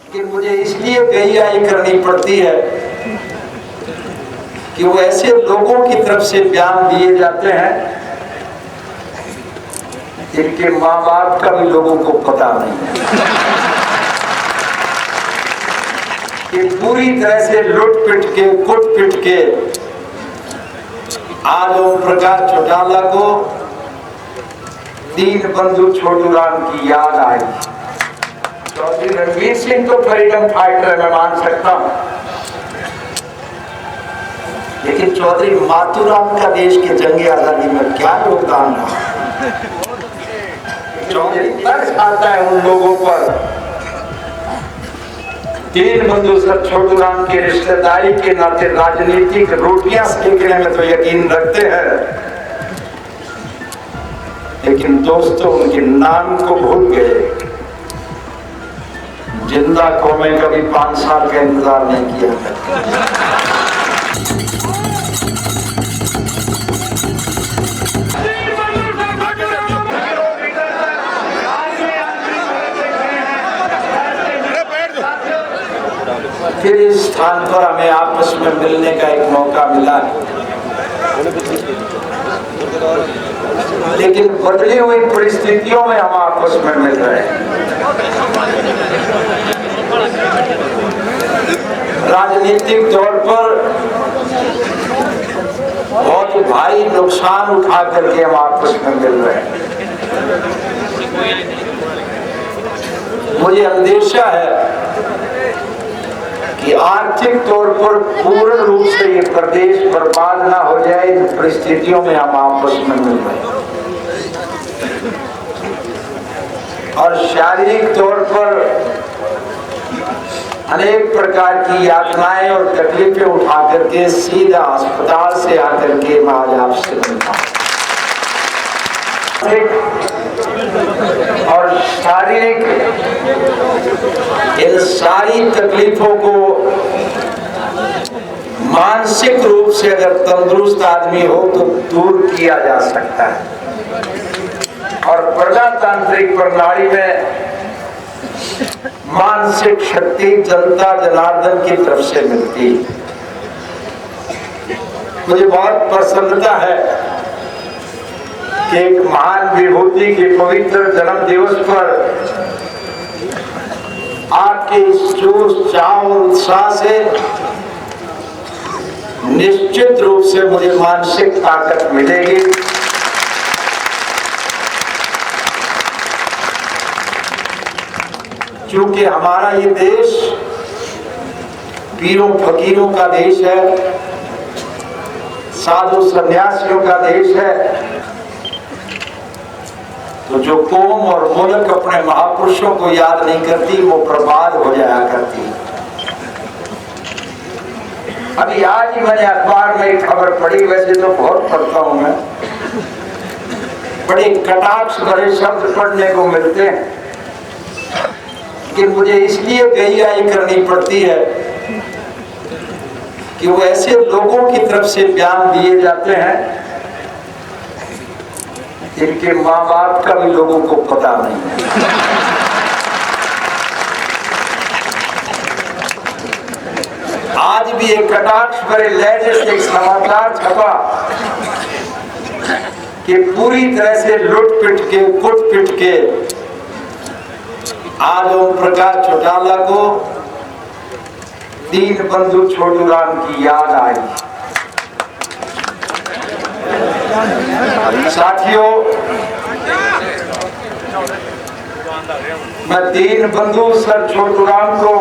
कि मुझे इसलिए बेहयाई करनी पड़ती है कि वो ऐसे लोगों की तरफ से बयान दिए जाते हैं जिनके माँ बाप का भी लोगों को पता नहीं है, कि पूरी तरह से लुट पिट के कुट पिट के आज ओम प्रकाश चौटाला को दीन बंधु छोटू राम की याद आई। चौधरी रणवीर सिंह तो फ्रीडम फाइटर है, मैं मान सकता हूं, लेकिन चौधरी मातूराम का देश के जंग आजादी में क्या योगदान रहा। चौधरी तरस आता है उन लोगों पर, दीन बंधु सर छोटू राम की रिश्तेदारी के नाते राजनीतिक रोटियां सेकने में तो यकीन रखते हैं, लेकिन दोस्तों उनके नाम को भूल गए। जिंदा कौमें कभी 5 साल का इंतजार नहीं किया। फिर इस स्थान पर हमें आपस में मिलने का एक मौका मिला, लेकिन बदली हुई परिस्थितियों में हम आपस में मिल रहे हैं। राजनीतिक तौर पर बहुत भारी नुकसान उठा करके हम आपस में मिल रहे हैं। मुझे अंदेशा है कि आर्थिक तौर पर पूर्ण रूप से ये प्रदेश बर्बाद ना हो जाए, इन परिस्थितियों में हम आपस में मिल रहे हैं। और शारीरिक तौर पर अनेक प्रकार की यातनाएं और तकलीफें उठा करके सीधा अस्पताल से आकर के मैं आज आपसे मिलता हूं। और शारीरिक इन सारी तकलीफों को मानसिक रूप से अगर तंदुरुस्त आदमी हो तो दूर किया जा सकता है। और प्रजातांत्रिक प्रणाली में मानसिक शक्ति जनता जनार्दन की तरफ से मिलती है। मुझे बहुत प्रसन्नता है कि एक महान विभूति के पवित्र जन्म दिवस पर आपके इस जोश चाव और उत्साह से निश्चित रूप से मुझे मानसिक ताकत मिलेगी। क्योंकि हमारा ये देश पीरों फकीरों का देश है, साधु सन्यासियों का देश है। तो जो कौम और मुल्क अपने महापुरुषों को याद नहीं करती वो बर्बाद हो जाया करती। अभी आज ही मैंने अखबार में एक खबर पढ़ी, वैसे तो बहुत पढ़ता हूं मैं, बड़े कटाक्ष भरे शब्द पढ़ने को मिलते हैं कि मुझे इसलिए बेहयाई करनी पड़ती है कि वो ऐसे लोगों की तरफ से बयान दिए जाते हैं जिनके माँ बाप का भी लोगों को पता नहीं है। आज भी एक कटाक्ष भरे लहजे से एक समाचार छपा कि पूरी तरह से लुट पिट के कुट पिट के आज ओम प्रकाश चौटाला को दीन बंधु छोटू राम की याद आई। साथियों, मैं दीन बंधु सर छोटू राम को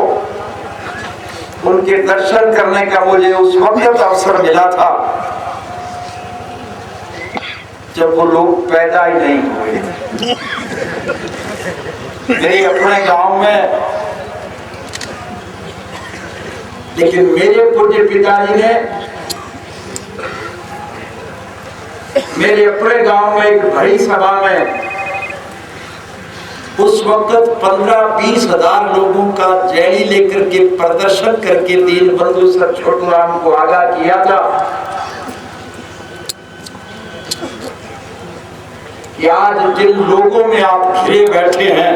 उनके दर्शन करने का मुझे उस वक्त अवसर मिला था जब वो लोग पैदा ही नहीं हुए। मेरे अपने गांव में, लेकिन मेरे पूज्य पिताजी ने मेरे अपने गांव में एक बड़ी सभा में उस वक्त 15-20 हजार लोगों का रैली लेकर के प्रदर्शन करके दीन बंधु सर छोटू राम को आगाह किया था कि आज जिन लोगों में आप घिरे बैठे हैं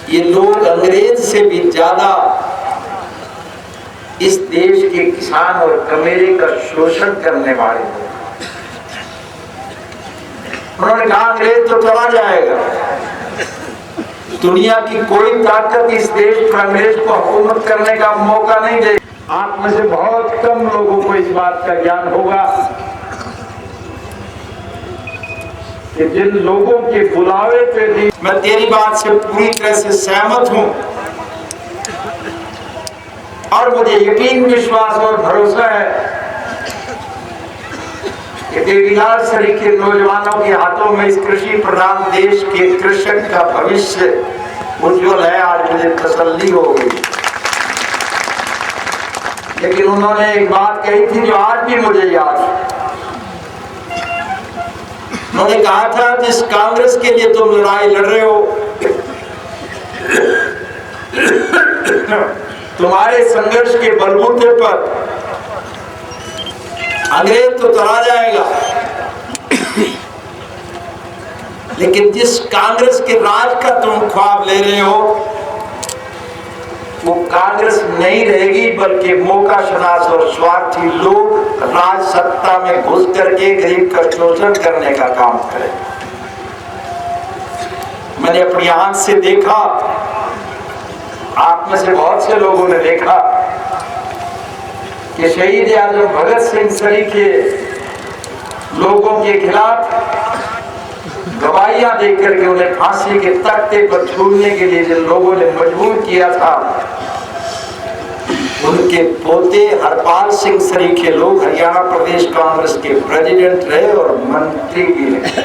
ये लोग अंग्रेज से भी ज्यादा इस देश के किसान और कमेरे का शोषण करने वाले लोग। उन्होंने कहा अंग्रेज तो चला जाएगा, दुनिया की कोई ताकत इस देश पर अंग्रेज को हुकूमत करने का मौका नहीं दे। आप में से बहुत कम लोगों को इस बात का ज्ञान होगा कि जिन लोगों के बुलावे पे भी मैं तेरी बात से पूरी तरह से सहमत हूं और मुझे यकीन, विश्वास और भरोसा है कि देवीलाल सरीखे नौजवानों के हाथों में इस कृषि प्रधान देश के कृषक का भविष्य उज्जवल है। आज मुझे तसल्ली हो गई। लेकिन उन्होंने एक बात कही थी जो आज भी मुझे याद है। उन्होंने कहा था जिस कांग्रेस के लिए तुम लड़ाई लड़ रहे हो, तुम्हारे संघर्ष के बलबूते पर अंग्रेज तो चला जाएगा, लेकिन जिस कांग्रेस के राज का तुम ख्वाब ले रहे हो वो कांग्रेस नहीं रहेगी, बल्कि मौकाशनास और स्वार्थी लोग राज सत्ता में घुस करके गरीब का शोषण करने का काम करें। मैंने अपनी आंख से देखा, आप में से बहुत से लोगों ने देखा कि शहीद आजम भगत सिंह सरीखे लोगों के खिलाफ गवाहियां देकर के उन्हें फांसी के तख्ते पर झूलने के लिए जिन लोगों ने मजबूर किया था, उनके पोते हरपाल सिंह सरीखे लोग हरियाणा प्रदेश कांग्रेस के प्रेसिडेंट रहे और मंत्री भी रहे।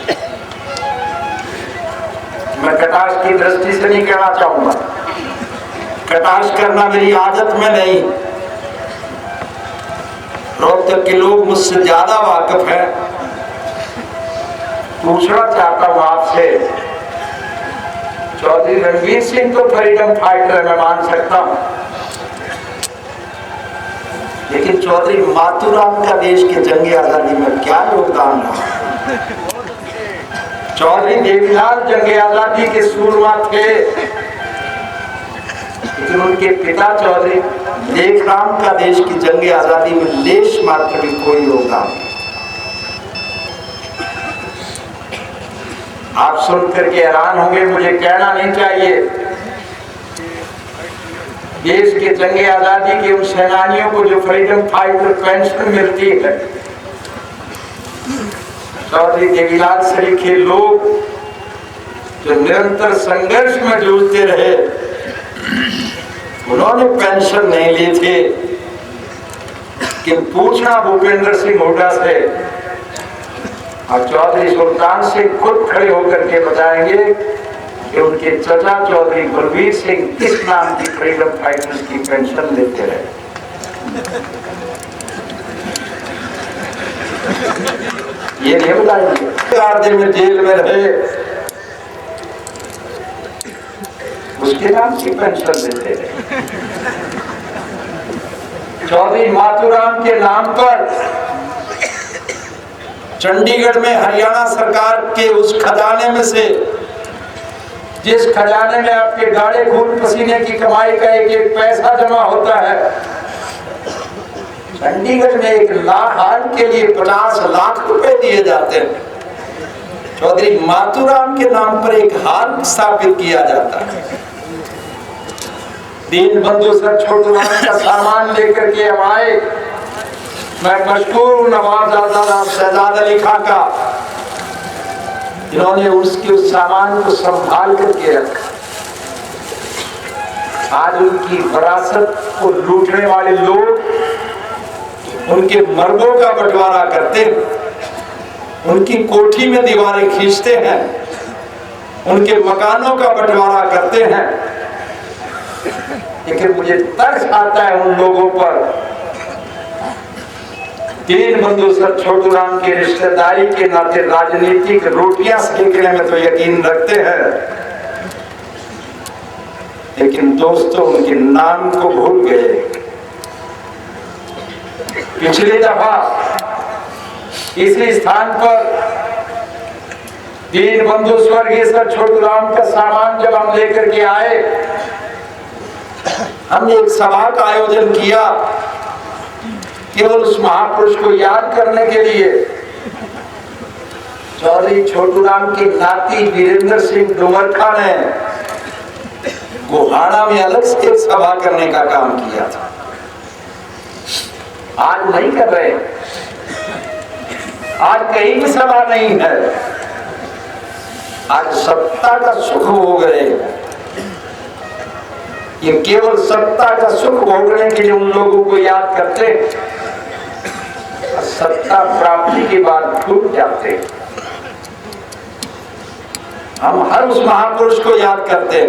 मैं कटाक्ष की दृष्टि से नहीं कहना चाहूंगा, कटाक्ष करना मेरी आदत में नहीं। रोहतक के लोग मुझसे ज्यादा वाकिफ हैं। पूछना चाहता हूं आपसे, चौधरी रणवीर सिंह तो फ्रीडम फाइटर मैं मान सकता हूं, लेकिन चौधरी मातूराम का देश के जंग आजादी में क्या योगदान रहा? चौधरी देवीलाल जंग आजादी के सूरमा थे, लेकिन उनके पिता चौधरी लेखराम का देश की जंग आजादी में लेश मात्र भी कोई योगदान नहीं। आप सुनकर के हैरान होंगे, मुझे कहना नहीं चाहिए। देश के जंग आजादी के उन सेनानियों को जो फ्रीडम फाइटर पेंशन मिलती है, चौधरी देवीलाल सरीखे लोग जो निरंतर संघर्ष में जूझते रहे, उन्होंने पेंशन नहीं ली थी। कि पूछना भूपेंद्र सिंह हुड्डा से और चौधरी सुल्तान सिंह खुद खड़े होकर के बताएंगे कि उनके चचा चौधरी बलबीर सिंह किस नाम की फ्रीडम फाइटर्स की पेंशन लेते रहे। ये नहीं बताएंगे 4 दिन में जेल में रहे, उसके नाम की पेंशन देते रहे। चौधरी मातूराम के नाम पर चंडीगढ़ में हरियाणा सरकार के उस खजाने में से, जिस खजाने में आपके गाढ़े खून पसीने की कमाई का एक एक पैसा जमा होता है, चंडीगढ़ में एक हाल के लिए 50 लाख रुपए दिए जाते हैं। चौधरी मातूराम के नाम पर एक हाल स्थापित किया जाता है। दीन बंधु सर छोटूराम का सामान लेकर के हम आए। मैं मशहूर नवाब शहजाद अली खां का, जिन्होंने उसके उस सामान को संभाल करके रखा। आज उनकी विरासत को लूटने वाले लोग उनके मर्दों का बंटवारा करते हैं, उनकी कोठी में दीवारें खींचते हैं, उनके मकानों का बंटवारा करते हैं। लेकिन मुझे तरस आता है उन लोगों पर, दीन बंधु सर छोटूराम की रिश्तेदारी के नाते राजनीतिक रोटियां सेकने में तो यकीन रखते हैं, लेकिन दोस्तों उनके नाम को भूल गए। पिछली दफा इसी स्थान पर दीन बंधु स्वर्गीय सर छोटूराम का सामान जब हम लेकर के आए, हमने एक सभा का आयोजन किया केवल उस महापुरुष को याद करने के लिए। चौधरी छोटूराम की नाती वीरेंद्र सिंह डुमरखा ने गोहाना में अलग से एक सभा करने का काम किया था। आज नहीं कर रहे, आज कहीं भी सभा नहीं है। आज सत्ता का सुख हो गए, ये केवल सत्ता का सुख भोगने के लिए उन लोगों को याद करते, सत्ता प्राप्ति के बाद छूट जाते। हम हर उस महापुरुष को याद करते,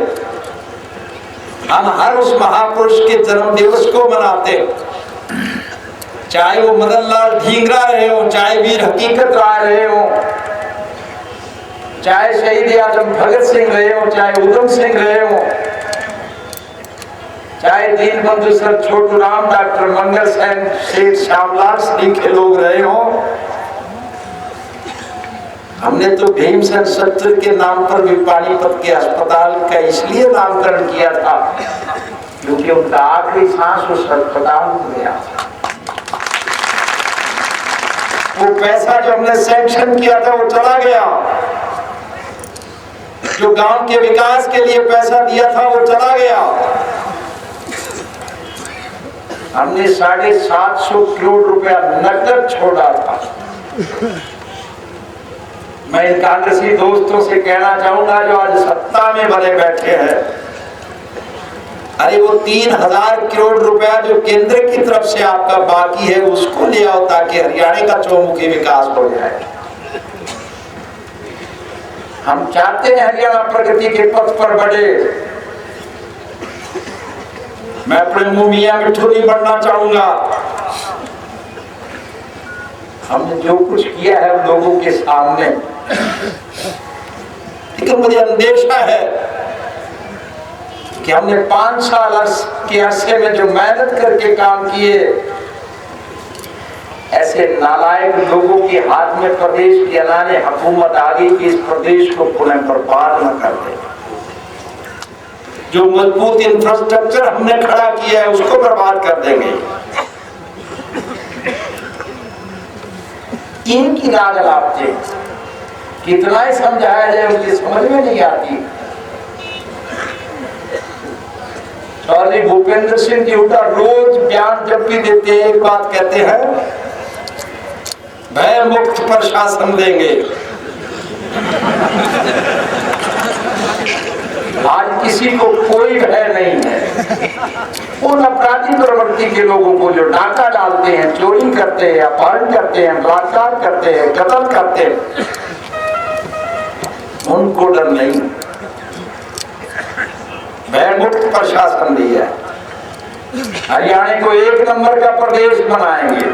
हम हर उस महापुरुष के जन्म दिवस को मनाते, चाहे वो मदन लाल ढींगरा रहे हो, चाहे वीर हकीकत राय रहे हो, चाहे शहीद आजम भगत सिंह रहे हो, चाहे उधम सिंह रहे हो, चाहे दीन बंधु सर छोटूराम, डॉक्टर मंगल सेन, शेख श्यामलाल सिंह के लोग रहे हो। हमने तो भीमसेन सत्र के नाम पर भी पानीपत के अस्पताल का इसलिए नामकरण किया था क्योंकि उनका आखिरी सांस उस अस्पताल में गया था। वो पैसा जो हमने सैंक्शन किया था वो चला गया, जो गांव के विकास के लिए पैसा दिया था वो चला गया। हमने 750 करोड़ रुपया नकद छोड़ा था। मैं इन कांग्रेसी दोस्तों से कहना चाहूंगा जो आज सत्ता में बने बैठे हैं, अरे वो 3000 करोड़ रुपया जो केंद्र की तरफ से आपका बाकी है उसको ले आओ ताकि हरियाणा का चौमुखी विकास हो जाए। हम चाहते हैं हरियाणा प्रगति के पथ पर बढ़े। मैं अपने मुंह मियां मिठू नहीं बनना चाहूंगा। हमने जो कुछ किया है लोगों के सामने, लेकिन मुझे अंदेशा है कि हमने 5 साल के अरसे में जो मेहनत करके काम किए, ऐसे नालायक लोगों के हाथ में प्रदेश की अनाने हुकूमत आ गई कि इस प्रदेश को पुनः बर्बाद न कर दे। जो मजबूत इंफ्रास्ट्रक्चर हमने खड़ा किया है उसको बर्बाद कर देंगे। इनकी राग लापते कितना ही समझाया जाए उनकी समझ में नहीं आती। चौधरी भूपेंद्र सिंह जी हुड्डा रोज बयान जब भी देते हैं एक बात कहते हैं, भय मुक्त प्रशासन देंगे। आज किसी को कोई भय नहीं है। उन अपराधी प्रवृत्ति के लोगों को जो डाका डालते हैं, चोरी करते हैं, अपहरण करते हैं, बलात्कार करते हैं, कत्ल करते हैं, उनको डर नहीं। भय मुक्त प्रशासन दिया है। हरियाणा को 1 नंबर का प्रदेश बनाएंगे।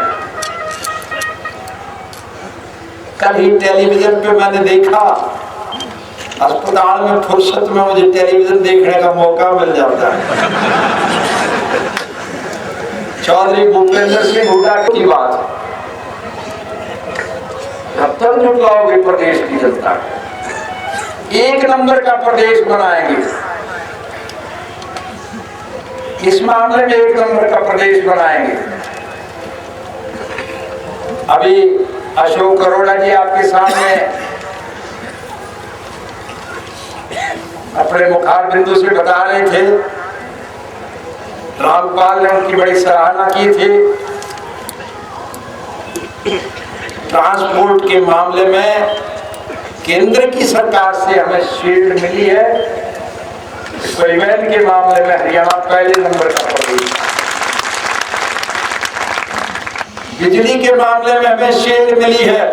कल ही टेलीविजन पे मैंने देखा, अस्पताल में फुर्सत में मुझे टेलीविजन देखने का मौका मिल जाता है। चौधरी भूपेंद्र सिंह हुड्डा की बात, कब तक झुटलाओगे प्रदेश की जनता को? 1 नंबर का प्रदेश बनाएंगे। इस मामले में 1 नंबर का प्रदेश बनाएंगे। अभी अशोक अरोड़ा जी आपके सामने अपने मुखार बिंदु से बता रहे थे, रामपाल ने उनकी बड़ी सराहना की थी। ट्रांसपोर्ट के मामले में केंद्र की सरकार से हमें शील्ड मिली है, परिवहन के मामले में हरियाणा पहले नंबर का प्रदेश। बिजली के मामले में हमें शील्ड मिली है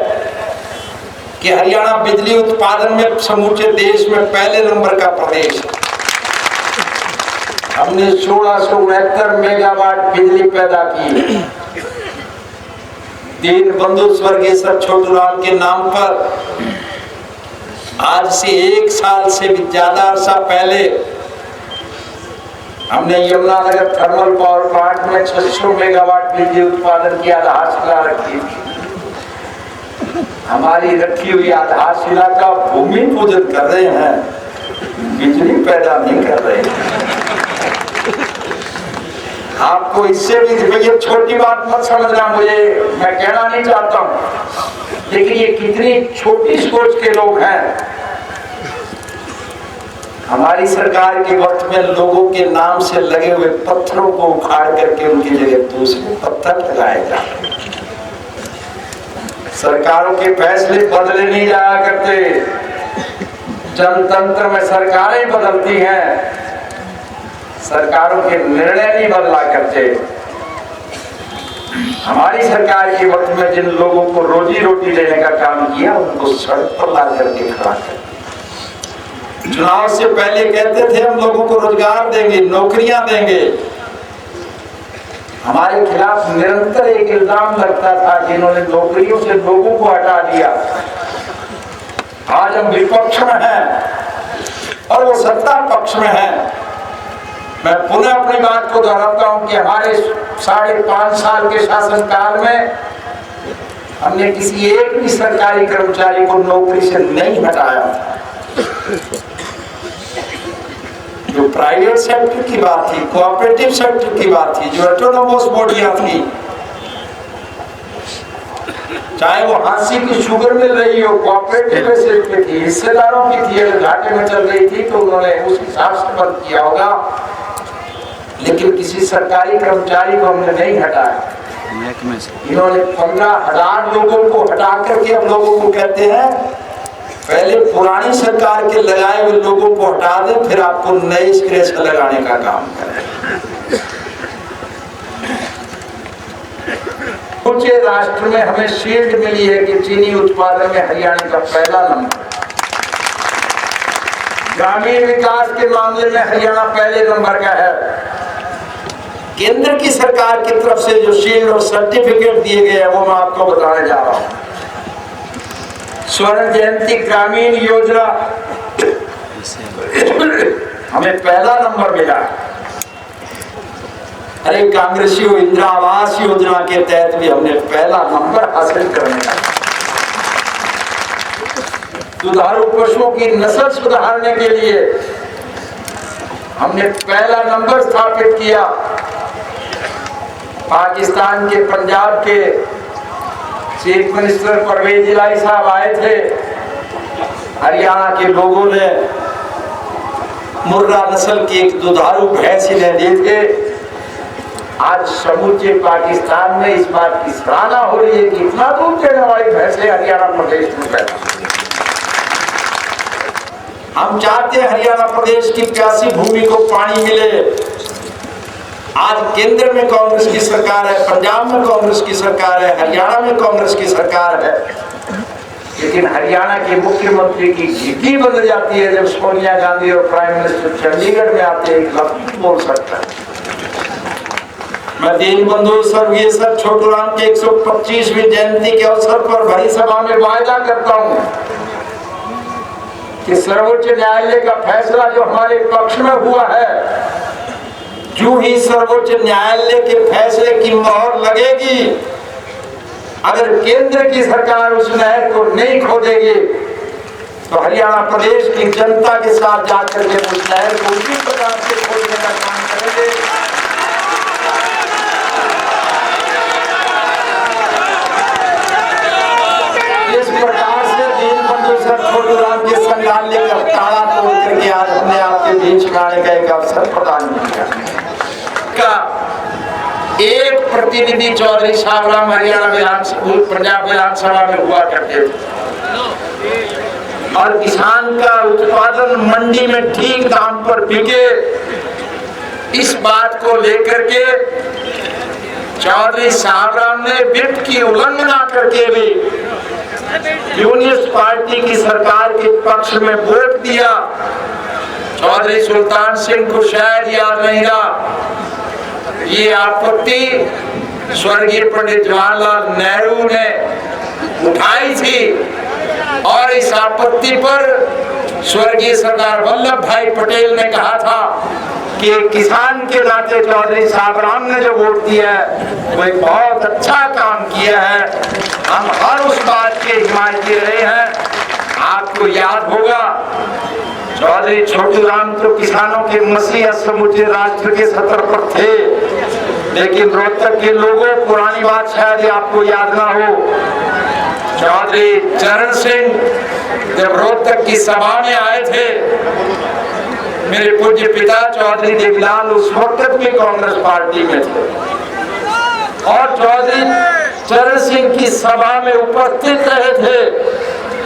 कि हरियाणा बिजली उत्पादन में समूचे देश में पहले नंबर का प्रदेश। हमने 1669 मेगावाट बिजली पैदा की। दीन बंधु स्वर्गीय सर छोटूराम के नाम पर आज से 1 साल से भी ज्यादा अरसा पहले हमने यमुनानगर थर्मल पावर प्लांट में 600 मेगावाट बिजली उत्पादन की आधारशिला रखी थी। हमारी रखी हुई आधारशिला का भूमि पूजन कर रहे हैं, बिजली पैदा नहीं कर रहे। आपको इससे भी ये छोटी बात मत समझना, मुझे मैं कहना नहीं चाहता हूं, लेकिन ये कितनी छोटी सोच के लोग हैं। हमारी सरकार के वक्त में लोगों के नाम से लगे हुए पत्थरों को उखाड़ करके उनकी जगह दूसरे पत्थर लगाए जा रहे। सरकारों के फैसले बदले नहीं जाया करते, जनतंत्र में सरकारें बदलती हैं, सरकारों के निर्णय नहीं बदला करते। हमारी सरकार के वक्त में जिन लोगों को रोजी रोटी देने का काम किया उनको सड़क पर ला करके खड़ा कर। चुनाव से पहले कहते थे हम लोगों को रोजगार देंगे, नौकरियां देंगे। हमारे खिलाफ निरंतर एक इल्जाम लगता था कि इन्होंने नौकरियों से लोगों को हटा दिया। आज हम विपक्ष में हैं और वो सत्ता पक्ष में हैं। मैं पुनः अपनी बात को दोहराता हूं कि हमारे 5.5 साल के शासनकाल में हमने किसी एक भी सरकारी कर्मचारी को नौकरी से नहीं हटाया। जो प्राइवेट सेक्टर की बात थी, कोऑपरेटिव सेक्टर की बात थी, जो ऑटोनोमस बॉडियां थी, चाहे वो हांसी की शुगर मिल रही हो, कोऑपरेटिव सेक्टर की हिस्सेदारों की थी, अगर घाटे में चल रही थी तो उन्होंने उस हिसाब से बंद किया होगा, लेकिन किसी सरकारी कर्मचारी को हमने नहीं हटाया। इन्होंने 15,000 लोगों को हटा करके अब लोगों को कहते हैं पहले पुरानी सरकार के लगाए हुए लोगों को हटा दें, फिर आपको नए सिरे से लगाने का काम करें। कुछ राष्ट्र में हमें शील्ड मिली है कि चीनी उत्पादन में हरियाणा का पहला नंबर, ग्रामीण विकास के मामले में हरियाणा पहले नंबर का है। केंद्र की सरकार की तरफ से जो शील्ड और सर्टिफिकेट दिए गए हैं वो मैं आपको बताने जा रहा हूं। स्वर्ण जयंती ग्रामीण योजना हमें पहला नंबर मिला। अरे कांग्रेसी इंदिरा आवास योजना के तहत भी हमने पहला नंबर हासिल करने का। दुधारू पशुओं की नस्ल सुधारने के लिए हमने पहला नंबर स्थापित किया। पाकिस्तान के पंजाब के चीफ मिनिस्टर परवेज इलाही साहब आए थे, हरियाणा के लोगों ने मुर्रा नस्ल की एक दुधारू भैंस इन्हें दी थे। आज समूचे पाकिस्तान में इस बात की सराहना हो रही है कि इतना दूध देने वाली भैंसें हरियाणा प्रदेश में पैदा। हम चाहते हैं हरियाणा प्रदेश की प्यासी भूमि को पानी मिले। आज केंद्र में कांग्रेस की सरकार है, पंजाब में कांग्रेस की सरकार है, हरियाणा में कांग्रेस की सरकार है, लेकिन हरियाणा के मुख्यमंत्री की घिटी बन जाती है जब सोनिया गांधी और प्राइम मिनिस्टर चंडीगढ़ में आते एक लफ्ज बोल सकता है। मैं दीनबंधु स्वर्गीय सर छोटूराम के 125वीं जयंती के अवसर पर भरी सभा में वायदा करता हूं कि सर्वोच्च न्यायालय का फैसला जो हमारे पक्ष में हुआ है, जो ही सर्वोच्च न्यायालय के फैसले की मोहर लगेगी, अगर केंद्र की सरकार उस नहर को नहीं खोदेगी तो हरियाणा प्रदेश की जनता के साथ जाकर के उस नहर को उसी प्रकार से खोदने का काम करेंगे। इस प्रकार से दीनबंधु सर छोटूराम के संग्रहालय का ताला तोड़ करके आज हमने आपके बीच में आने का एक अवसर प्रदान किया। का एक प्रतिनिधि चौधरी सावराम हरियाणा विधानसभा पंजाब विधानसभा में हुआ करते थे और किसान का उत्पादन मंडी में ठीक दाम पर बिके, इस बात को लेकर के चौधरी सावराम ने विप की उल्लंघना करके भी यूनियन पार्टी की सरकार के पक्ष में वोट दिया। चौधरी सुल्तान सिंह को शायद याद नहीं रहा, ये आपत्ति स्वर्गीय पंडित जवाहरलाल नेहरू ने उठाई थी और इस आपत्ति पर स्वर्गीय सरदार वल्लभ भाई पटेल ने कहा था कि किसान के नाते चौधरी साहब ने जो वोट दिया है वो एक बहुत अच्छा काम किया है। हम हर उस बात के हिमायती रहे हैं। आपको याद होगा चौधरी छोटू राम तो किसानों के मसीहा समूचे राष्ट्र के सतर पर थे, लेकिन रोहतक के लोगों, पुरानी बात शायद आपको याद ना हो, चौधरी चरण सिंह जब रोहतक की सभा में आए थे, मेरे पूज्य पिता चौधरी देवीलाल उस वक्त भी कांग्रेस पार्टी में थे और चौधरी चरण सिंह की सभा में उपस्थित रहे थे।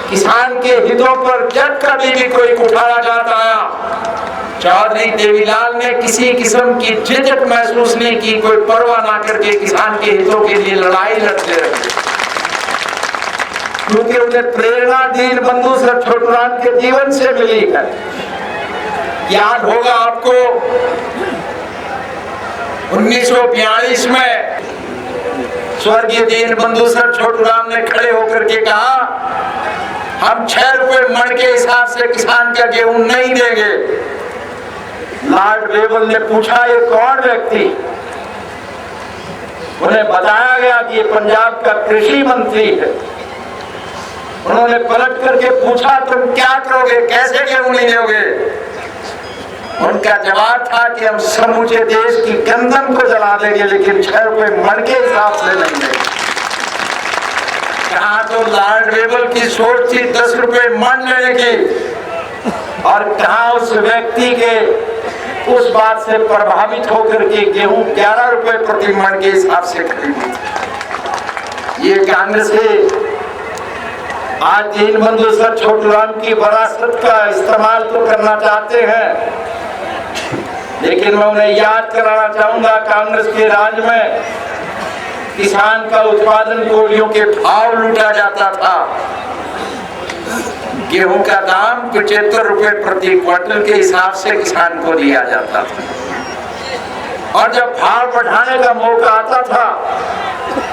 किसान के हितों पर जब कभी भी कोई कुठारा जाता है, चौधरी देवीलाल ने किसी किस्म की झिझक महसूस नहीं की, कोई परवाह ना करके किसान के हितों के लिए लड़ाई लड़ते रहे, क्योंकि उन्हें प्रेरणा दीन बंधु सर छोटू राम के जीवन से मिली है। याद होगा आपको 1942 में स्वर्गीय दीन बंधु सर छोटू राम ने खड़े होकर के कहा, हम 6 रुपए मण के हिसाब से किसान का गेहूं नहीं देंगे। लॉर्ड वेबल ने पूछा ये कौन व्यक्ति, उन्हें बताया गया कि ये पंजाब का कृषि मंत्री है। उन्होंने पलट करके पूछा तुम क्या करोगे, कैसे गेहूं नहीं दोगे? उनका जवाब था कि हम समूचे देश की गंदम को जला देंगे, लेकिन 6 रुपए मण के हिसाब से नहीं देंगे। कहा तो लॉर्ड वेबल की सोच थी 10 रुपए मण लेने की, और कहा उस व्यक्ति के उस बात से प्रभावित होकर के गेहूं 11 रुपए प्रति मण के हिसाब से खरीदी। ये कांग्रेस है। आज दीन बंधु सर छोटू राम की विरासत का इस्तेमाल तो करना चाहते हैं, लेकिन मैं उन्हें याद कराना चाहूंगा कांग्रेस के राज में किसान का उत्पादन कोलियों के भाव लूटा जाता था। गेहूं का दाम 75 रुपए प्रति क्विंटल के हिसाब से किसान को दिया जाता था, और जब भाव बढ़ाने का मौका आता था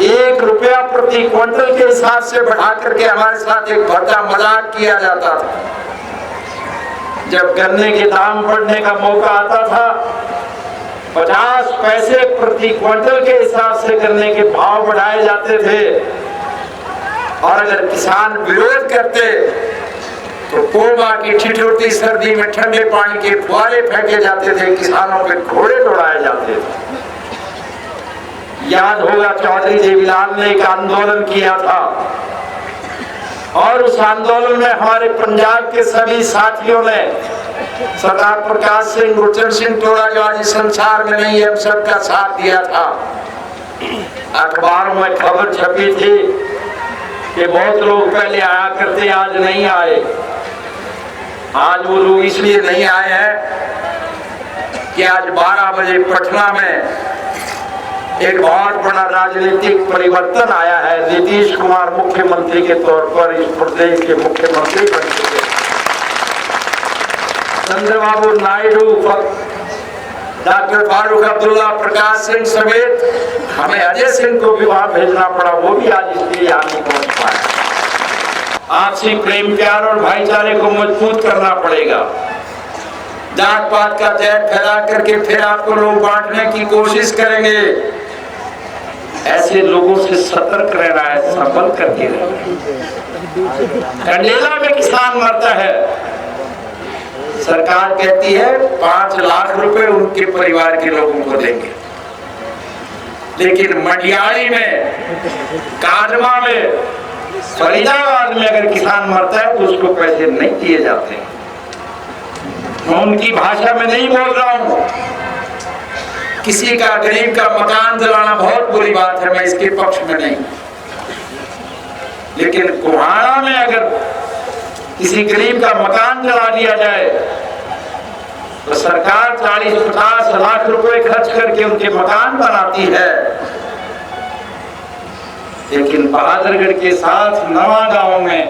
1 रुपया प्रति क्विंटल के हिसाब से बढ़ा करके हमारे साथ एक भद्दा मजाक किया जाता था। जब गन्ने के दाम बढ़ने का मौका आता था 50 पैसे प्रति क्विंटल के हिसाब से गन्ने के भाव बढ़ाए जाते थे, और अगर किसान विरोध करते तो कोबा की ठिठुरती सर्दी में ठंडे पानी के फुहारे फेंके जाते थे, किसानों के घोड़े दौड़ाए जाते थे। याद होगा चौधरी देवीलाल ने एक आंदोलन किया था, और उस आंदोलन में हमारे पंजाब के सभी साथियों ने, सरदार प्रकाश सिंह, गुरचरण सिंह तोड़ा जो आज संसार में नहीं है, हम सबका साथ दिया था। अखबारों में खबर छपी थी कि बहुत लोग पहले आया करते, आज नहीं आए। आज वो लोग इसलिए नहीं आए हैं कि आज 12 बजे पटना में एक बहुत बड़ा राजनीतिक परिवर्तन आया है। नीतीश कुमार मुख्यमंत्री के तौर पर इस प्रदेश के मुख्यमंत्री बन चुके। चंद्रबाबू नायडू, डॉक्टर फारूक अब्दुल्ला, प्रकाश सिंह समेत हमें अजय सिंह को भी वहां भेजना पड़ा, वो भी आज इसलिए यहाँ नहीं पहुंच पाए। आपसी प्रेम प्यार और भाईचारे को मजबूत करना पड़ेगा। जात पात का जैत फैला करके फिर आपको लोग बांटने की कोशिश करेंगे, ऐसे लोगों से सतर्क रहना है, संभल करके रहना। कंडेला में किसान मरता है, सरकार कहती है 5 लाख रुपए उनके परिवार के लोगों को देंगे, लेकिन मंडियाली में, कादमा में, फरीदाबाद में अगर किसान मरता है तो उसको पैसे नहीं दिए जाते। मैं उनकी भाषा में नहीं बोल रहा हूं। किसी का गरीब का मकान जलाना बहुत बुरी बात है, मैं इसके पक्ष में नहीं, लेकिन कुहाड़ा में अगर किसी गरीब का मकान जला दिया जाए तो सरकार 40-50 लाख रुपए खर्च करके उनके मकान बनाती है, लेकिन बहादुरगढ़ के साथ नवागांव में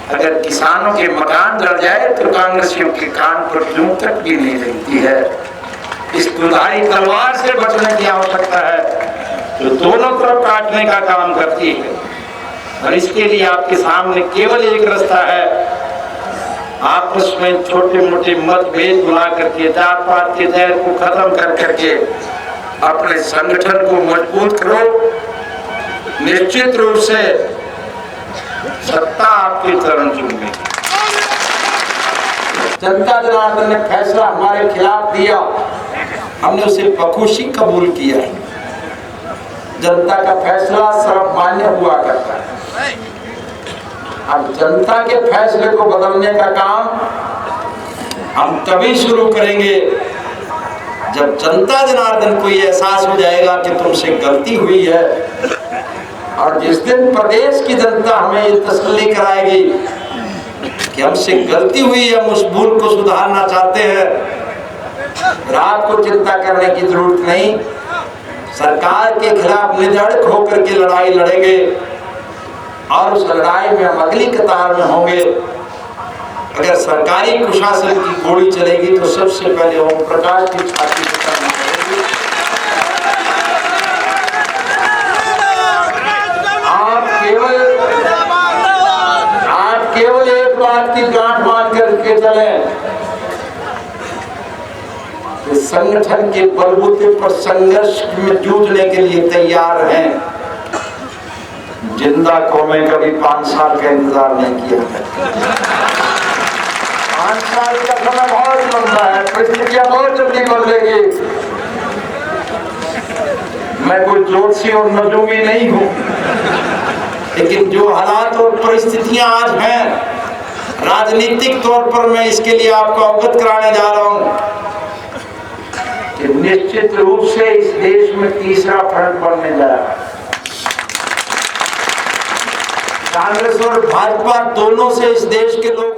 अगर किसानों के मकान जल जाए तो कांग्रेसियों के कान पर जूं तक भी नहीं लगती है। इस दुधारी तलवार से बचने की आवश्यकता है जो दोनों तरफ काटने का काम करती है, और इसके लिए आपके सामने केवल एक रास्ता है आपस में छोटे मोटे मतभेद बुला करके, जात पात के जहर को खत्म कर करके अपने संगठन को मजबूत करो। निश्चित रूप से सत्ता आपके चरण चूमेगी। जनता जनार्दन ने फैसला हमारे खिलाफ दिया, हमने उसे बखुशी कबूल किया है। जनता का फैसला सर्वमान्य हुआ करता है। अब जनता के फैसले को बदलने का काम हम तभी शुरू करेंगे जब जनता जनार्दन को ये एहसास हो जाएगा कि तुमसे गलती हुई है। और जिस दिन प्रदेश की जनता हमें ये तसल्ली कराएगी कि हमसे गलती हुई है, हम उस भूल को सुधारना चाहते हैं, रात को चिंता करने की जरूरत नहीं। सरकार के खिलाफ निर्धड़क होकर के लड़ाई लड़ेंगे और उस लड़ाई में हम अगली कतार में होंगे। अगर सरकारी कुशासन की गोली चलेगी तो सबसे पहले ओम प्रकाश की छाती पर करना पड़ेगी। आप केवल एक बात की गांठ बांध करके चले कि संगठन के बलबूते पर संघर्ष में जूझने के लिए तैयार हैं। जिंदा कौमें कभी 5 साल का इंतजार नहीं किया। 5 साल का समय बहुत लंबा है, परिस्थितियां बहुत जल्दी बदलेगी। मैं कोई ज्योतिषी और नजूमी नहीं हूं, लेकिन जो हालात और परिस्थितियां आज हैं, राजनीतिक तौर पर मैं इसके लिए आपको अवगत कराने जा रहा हूं कि निश्चित रूप से इस देश में तीसरा फ्रंट बनने जा रहा है। कांग्रेस और भाजपा दोनों से इस देश के लोग